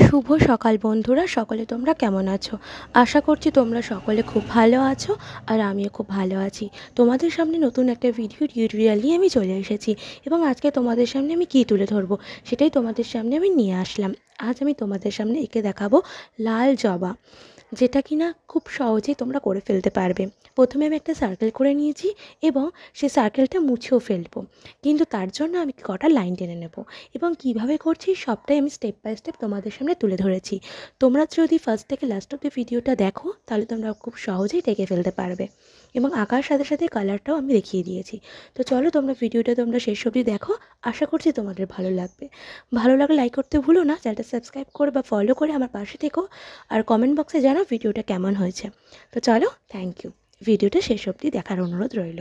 শুভ সকাল বন্ধুরা, সকলে তোমরা কেমন আছো? আশা করছি তোমরা সকলে খুব ভালো আছো আর আমিও খুব ভালো আছি। তোমাদের সামনে নতুন একটা ভিডিও টিউটোরিয়াল নিয়ে আমি চলে এসেছি এবং আজকে তোমাদের সামনে আমি কী তুলে ধরবো সেটাই তোমাদের সামনে আমি নিয়ে আসলাম। আজ আমি তোমাদের সামনে এঁকে দেখাবো লাল জবা, যেটা কিনা খুব সহজেই তোমরা করে ফেলতে পারবে। প্রথমে আমি একটা সার্কেল করে নিয়েছি এবং সেই সার্কেলটা মুছেও ফেলবো, কিন্তু তার জন্য আমি কটা লাইন টেনে নেব এবং কিভাবে করছি সবটাই আমি স্টেপ বাই স্টেপ তোমাদের সামনে তুলে ধরেছি। তোমরা যদি ফার্স্ট থেকে লাস্ট অব্দি ভিডিওটা দেখো তাহলে তোমরা খুব সহজেই এঁকে ফেলতে পারবে এবং আঁকার সাথে সাথে কালারটাও আমি দেখিয়ে দিয়েছি। তো চলো তোমরা ভিডিওটা শেষ অবধি দেখো, আশা করছি তোমাদের ভালো লাগবে। ভালো লাগলে লাইক করতে ভুলো না, চ্যানেলটা সাবস্ক্রাইব করে বা ফলো করে আমার পাশে থেকো আর কমেন্ট বক্সে জানাও ভিডিওটা কেমন হয়েছে। তো চলো, থ্যাংক ইউ। ভিডিওটা শেষ অবধি দেখার অনুরোধ রইল।